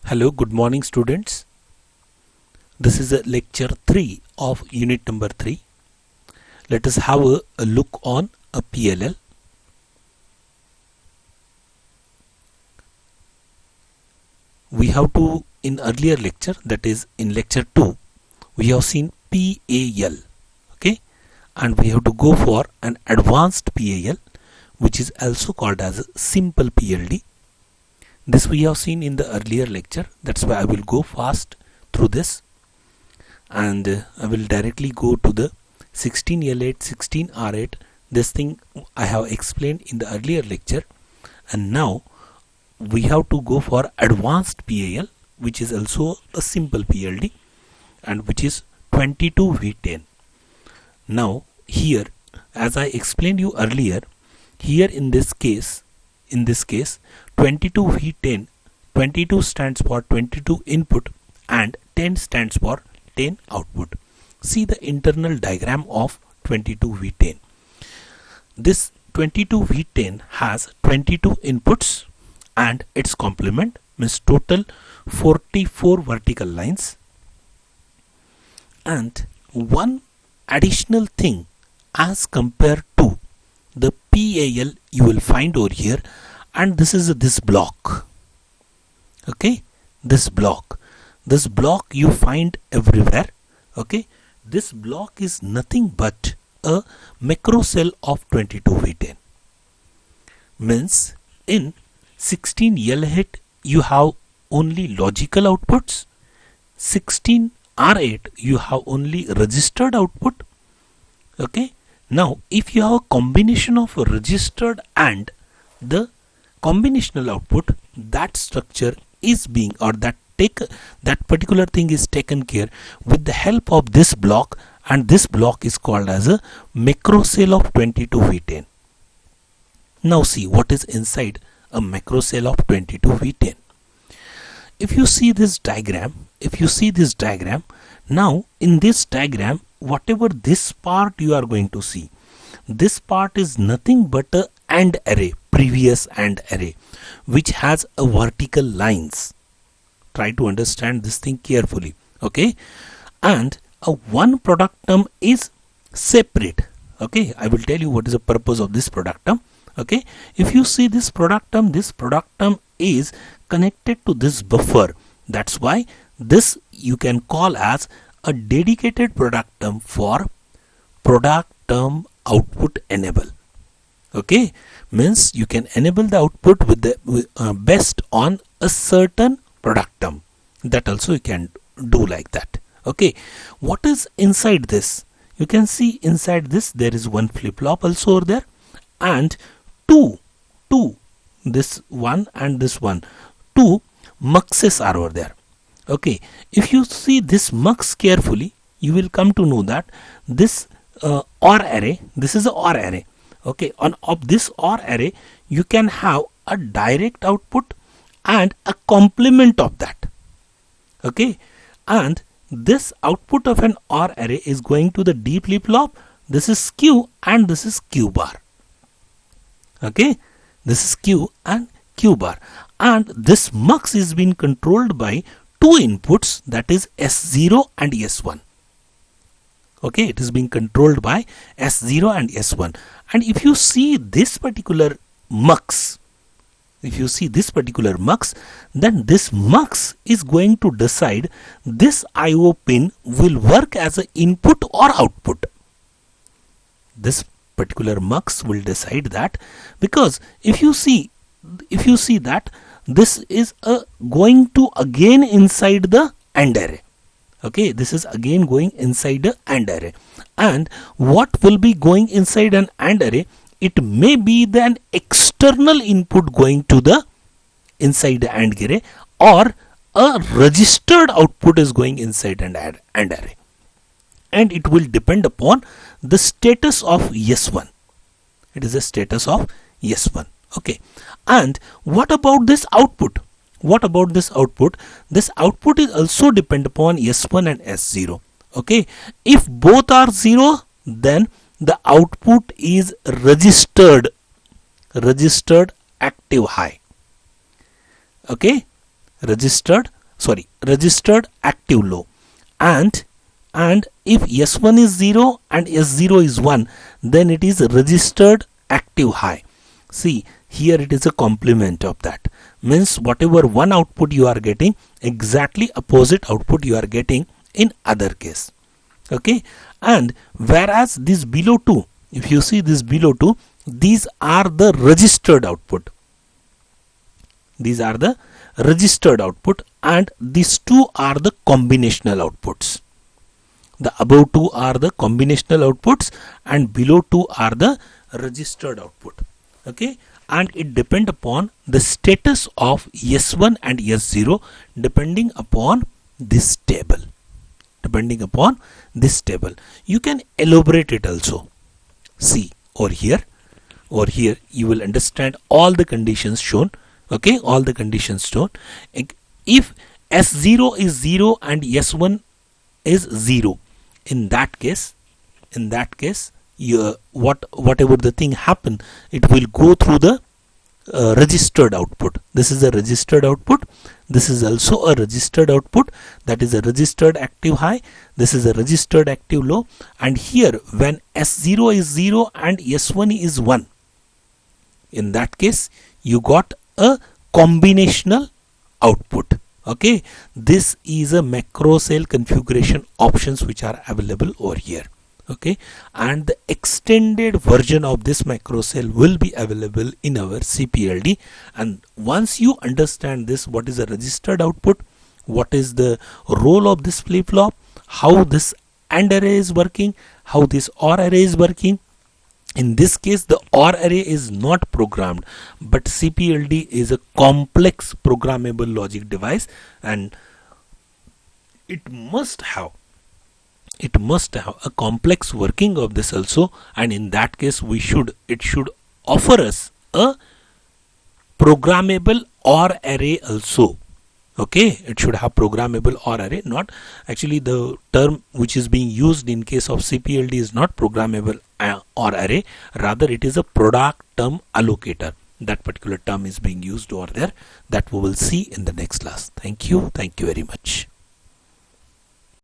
Hello, good morning students. This is lecture 3 of unit number 3. Let us have a look on a PLL. We have to, in earlier lecture, that is in lecture 2, we have seen PAL, okay, and we have to go for an advanced PAL, which is also called as simple PLD. This we have seen in the earlier lecture. That's why I will go fast through this, and I will directly go to the 16L8, 16R8. This thing I have explained in the earlier lecture, and now we have to go for advanced PAL, which is also a simple PLD, and which is 22V10. Now here, as I explained you earlier, here in this case 22V10, 22 stands for 22 input and 10 stands for 10 output. See the internal diagram of 22V10. This 22V10 has 22 inputs and its complement means total 44 vertical lines. And one additional thing as compared to the PAL you will find over here, and this is this block, okay, this block you find everywhere, okay. This block is nothing but a macro cell of 22V10. Means in 16L8 you have only logical outputs, 16R8 you have only registered output, okay. Now if you have a combination of a registered and the combinational output, that structure is being, or that particular thing is taken care with the help of this block, and this block is called as a macro cell of 22V10. Now see what is inside a macro cell of 22V10. If you see this diagram, now in this diagram, whatever this part you are going to see, this part is nothing but a AND array, previous AND array, which has a vertical lines. Try to understand this thing carefully, okay. And a one product term is separate, okay. I will tell you what is the purpose of this product term, okay. If you see this product term is connected to this buffer. That's why this you can call as a dedicated product term for product term output enable, okay. Means you can enable the output with the based on a certain product term. That also you can do like that, okay. What is inside this? You can see inside this there is one flip-flop also over there, and two this one and this one, two muxes are over there, okay. If you see this mux carefully, you will come to know that this OR array, this is a OR array, okay. On of this OR array you can have a direct output and a complement of that, okay. And this output of an OR array is going to the D flip-flop. This is Q and this is Q bar, okay. This is Q and Q bar, and this mux is being controlled by two inputs, that is S0 and S1, okay. It is being controlled by S0 and S1. And if you see this particular mux, then this mux is going to decide this IO pin will work as an input or output. This particular mux will decide that, because if you see that this is going to again inside the AND array, okay. This is again going inside the AND array, and what will be going inside an AND array? It may be an external input going to the inside the AND array, or a registered output is going inside an AND array, and it will depend upon the status of S1. It is a status of S1, okay. And what about this output? This output is also depend upon S1 and S0, okay. If both are 0, then the output is registered active high, okay, registered registered active low, and if S1 is 0 and S0 is 1, then it is registered active high. See, here it is a complement of that. Means whatever one output you are getting, exactly opposite output you are getting in other case. Okay, and whereas this below 2, if you see this below 2, these are the registered output. These are the registered output, and these two are the combinational outputs. The above two are the combinational outputs and below two are the registered output. Okay, and it depends upon the status of S1 and S0 depending upon this table. Depending upon this table, you can elaborate it also. See over here you will understand all the conditions shown. Okay, all the conditions shown. If S0 is 0 and S1 is 0, in that case whatever the thing happen, it will go through the registered output. This is a registered output. This is also a registered output, that is a registered active high. This is a registered active low. And here when S0 is 0 and S1 is 1, in that case you got a combinational output. Okay, this is a macro cell configuration options which are available over here. Okay, and the extended version of this macro cell will be available in our CPLD. And once you understand this, what is a registered output, what is the role of this flip-flop, how this AND array is working, how this OR array is working. In this case the OR array is not programmed, but CPLD is a complex programmable logic device, and it must have a complex working of this also. And in that case it should offer us a programmable OR array also. Okay, it should have programmable OR array. Not actually, the term which is being used in case of CPLD is not programmable OR array, rather it is a product term allocator. That particular term is being used over there, that we will see in the next class. Thank you very much.